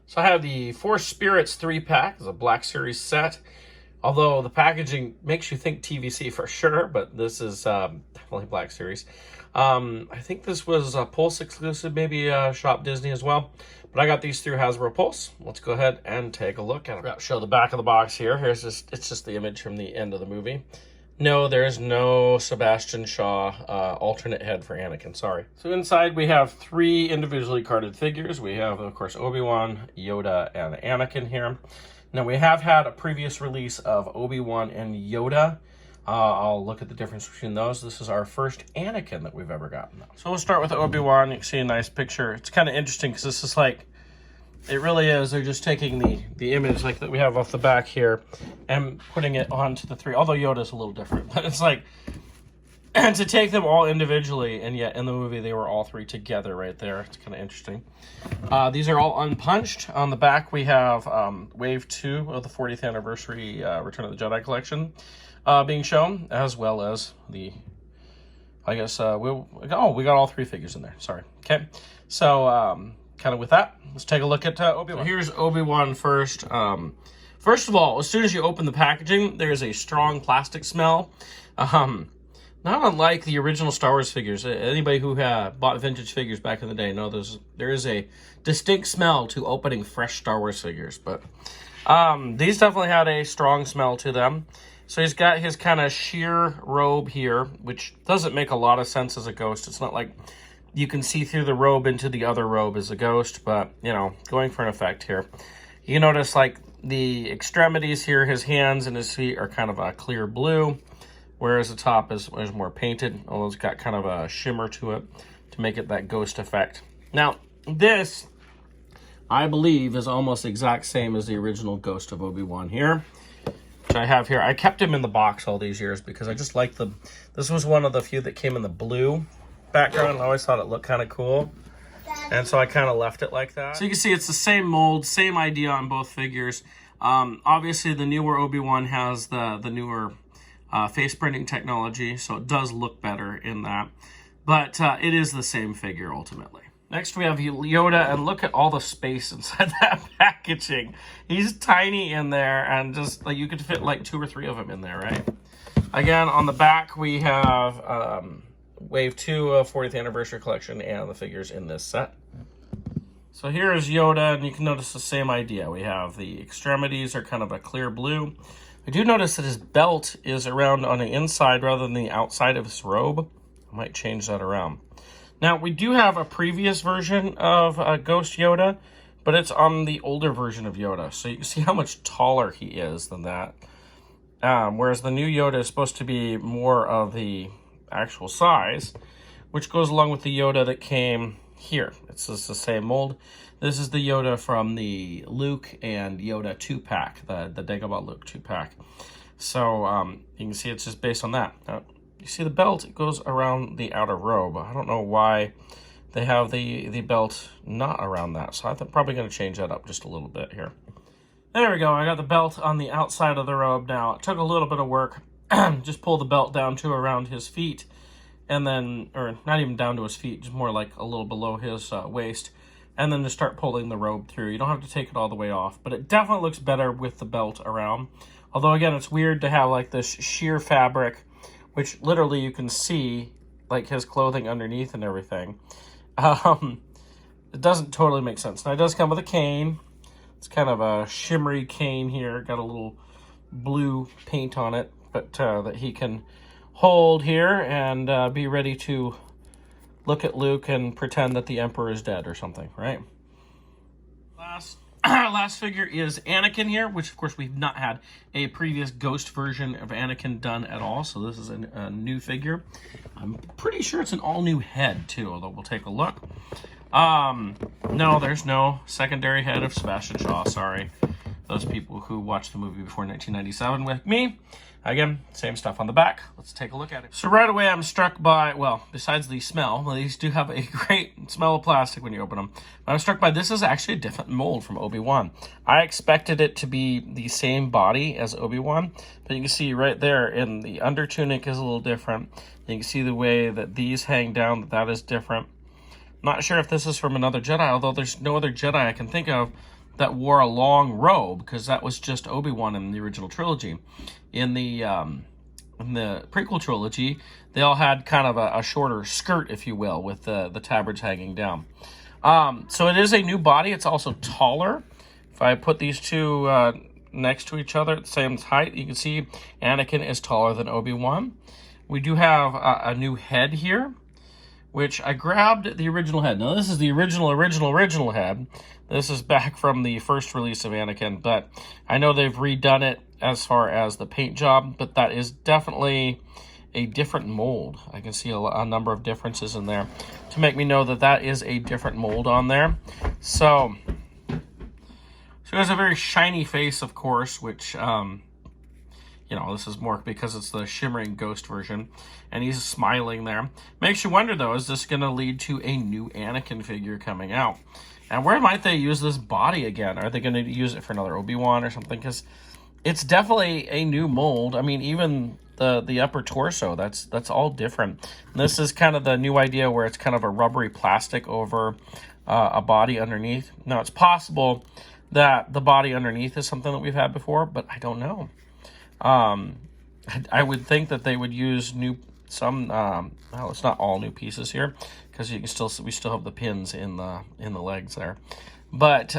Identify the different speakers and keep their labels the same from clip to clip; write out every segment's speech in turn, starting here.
Speaker 1: So I have the Force Spirits 3-pack. It's a Black Series set. Although the packaging makes you think TVC for sure, but this is definitely Black Series. I think this was a Pulse exclusive, maybe Shop Disney as well. But I got these through Hasbro Pulse. Let's go ahead and take a look at them. I'll show the back of the box here. It's just the image from the end of the movie. No, there's no Sebastian Shaw alternate head for Anakin, sorry. So inside we have 3 individually carded figures. We have, of course, Obi-Wan, Yoda, and Anakin here. Now, we have had a previous release of Obi-Wan and Yoda. I'll look at the difference between those. This is our first Anakin that we've ever gotten. So we'll start with Obi-Wan. You can see a nice picture. It's kind of interesting because this is like, it really is. They're just taking the image like that we have off the back here and putting it onto the 3. Although Yoda's a little different, but it's like, and to take them all individually, and yet in the movie they were all 3 together right there. It's kind of interesting. These are all unpunched. On the back we have Wave 2 of the 40th anniversary Return of the Jedi collection being shown, as well as the, I guess, we got all 3 figures in there. Sorry. Okay. So, kind of with that, let's take a look at Obi-Wan. So here's Obi-Wan first. First of all, as soon as you open the packaging, there's a strong plastic smell. Not unlike the original Star Wars figures. Anybody who bought vintage figures back in the day knows there is a distinct smell to opening fresh Star Wars figures. But these definitely had a strong smell to them. So he's got his kind of sheer robe here, which doesn't make a lot of sense as a ghost. It's not like you can see through the robe into the other robe as a ghost, but, you know, going for an effect here. You notice, like, the extremities here, his hands and his feet are kind of a clear blue, whereas the top is more painted, although it's got kind of a shimmer to it to make it that ghost effect. Now, this, I believe, is almost exact same as the original Ghost of Obi-Wan here, which I have here. I kept him in the box all these years because I just like this was one of the few that came in the blue background. I always thought it looked kind of cool, and so I kind of left it like that. So you can see it's the same mold, same idea on both figures. Obviously, the newer Obi-Wan has the newer face printing technology, so it does look better in that. But it is the same figure ultimately. Next we have Yoda, and look at all the space inside that packaging. He's tiny in there, and just like you could fit like 2 or 3 of them in there, right? Again, on the back we have Wave 2 of 40th Anniversary Collection and the figures in this set. So here is Yoda, and you can notice the same idea. We have the extremities are kind of a clear blue. I do notice that his belt is around on the inside rather than the outside of his robe. I might change that around. Now, we do have a previous version of Ghost Yoda, but it's on the older version of Yoda. So you can see how much taller he is than that. Whereas the new Yoda is supposed to be more of the actual size, which goes along with the Yoda that came here. It's just the same mold. This is the Yoda from the Luke and Yoda 2-pack, the Dagobah Luke 2-pack. So you can see it's just based on that. Now, you see the belt, it goes around the outer robe. I don't know why they have the belt not around that. So I'm probably going to change that up just a little bit here. There we go. I got the belt on the outside of the robe now. It took a little bit of work. Just pull the belt down to around his feet. And then, or not even down to his feet, just more like a little below his waist. And then just start pulling the robe through. You don't have to take it all the way off. But it definitely looks better with the belt around. Although, again, it's weird to have like this sheer fabric, which literally you can see like his clothing underneath and everything. It doesn't totally make sense. Now, it does come with a cane. It's kind of a shimmery cane here. Got a little blue paint on it, but that he can hold here and be ready to look at Luke and pretend that the Emperor is dead or something, right? Last figure is Anakin here, which of course we've not had a previous Ghost version of Anakin done at all, so this is a new figure. I'm pretty sure it's an all-new head too, although we'll take a look. No, there's no secondary head of Sebastian Shaw, sorry. Those people who watched the movie before 1997 with me. Again, same stuff on the back. Let's take a look at it. So right away I'm struck by, well, besides the smell, well, these do have a great smell of plastic when you open them. But I'm struck by this is actually a different mold from Obi-Wan. I expected it to be the same body as Obi-Wan, but you can see right there in the under tunic is a little different. You can see the way that these hang down, that is different. I'm not sure if this is from another Jedi, although there's no other Jedi I can think of that wore a long robe, because that was just Obi-Wan in the original trilogy. In the prequel trilogy, they all had kind of a shorter skirt, if you will, with the tabards hanging down. So it is a new body. It's also taller. If I put these two next to each other at the same height, you can see Anakin is taller than Obi-Wan. We do have a new head here, which I grabbed the original head. Now, this is the original head. This is back from the first release of Anakin, but I know they've redone it as far as the paint job, but that is definitely a different mold. I can see a number of differences in there to make me know that that is a different mold on there. So he has a very shiny face, of course, which, you know, this is more because it's the shimmering ghost version, and he's smiling there. Makes you wonder, though, is this going to lead to a new Anakin figure coming out? And where might they use this body again? Are they going to use it for another Obi-Wan or something? Because it's definitely a new mold. I mean, even the upper torso, that's all different. And this is kind of the new idea where it's kind of a rubbery plastic over a body underneath. Now, it's possible that the body underneath is something that we've had before, but I don't know. I would think that they would use well, it's not all new pieces here, because you can we still have the pins in the legs there. But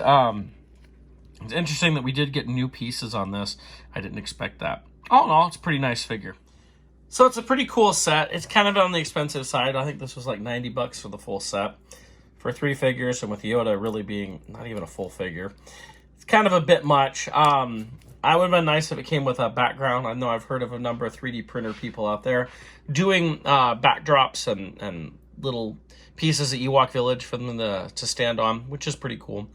Speaker 1: it's interesting that we did get new pieces on this. I didn't expect that. All in all, it's a pretty nice figure. So it's a pretty cool set. It's kind of on the expensive side. I think this was like $90 for the full set for 3 figures, and with Yoda really being not even a full figure, it's kind of a bit much. I would have been nice if it came with a background. I know I've heard of a number of 3D printer people out there doing backdrops and little pieces of Ewok Village for them to stand on, which is pretty cool.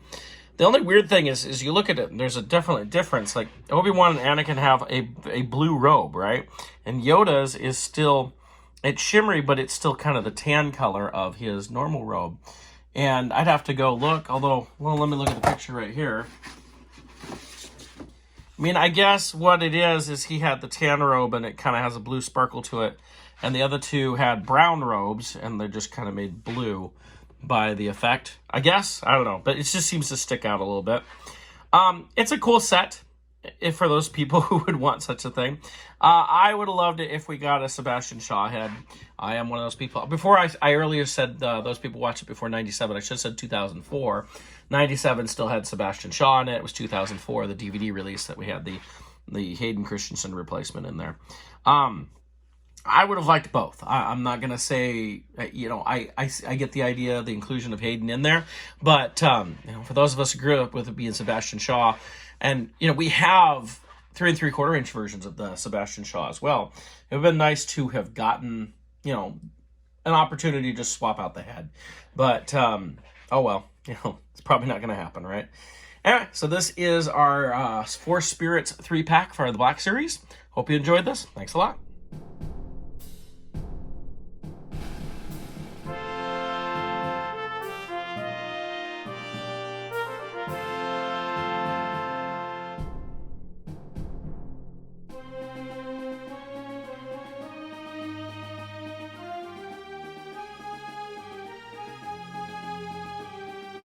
Speaker 1: The only weird thing is you look at it, and there's a definite difference. Like, Obi-Wan and Anakin have a blue robe, right? And Yoda's is still, it's shimmery, but it's still kind of the tan color of his normal robe. And I'd have to go look, although, well, let me look at the picture right here. I mean, I guess what it is he had the tan robe, and it kind of has a blue sparkle to it. And the other two had brown robes, and they're just kind of made blue by the effect, I guess. I don't know, but it just seems to stick out a little bit. It's a cool set for those people who would want such a thing. I would have loved it if we got a Sebastian Shaw head. I am one of those people. Before I earlier said those people watched it before 97. I should have said 2004. 97 still had Sebastian Shaw in it. It was 2004, the DVD release, that we had the Hayden Christensen replacement in there. I would have liked both. I'm not going to say, you know, I get the idea, the inclusion of Hayden in there. But, you know, for those of us who grew up with it being Sebastian Shaw, and, you know, we have 3 3/4-inch versions of the Sebastian Shaw as well. It would have been nice to have gotten, you know, an opportunity to just swap out the head. But, oh well, you know, it's probably not going to happen, right? Anyway, so this is our Force Spirits 3-pack for the Black Series. Hope you enjoyed this. Thanks a lot.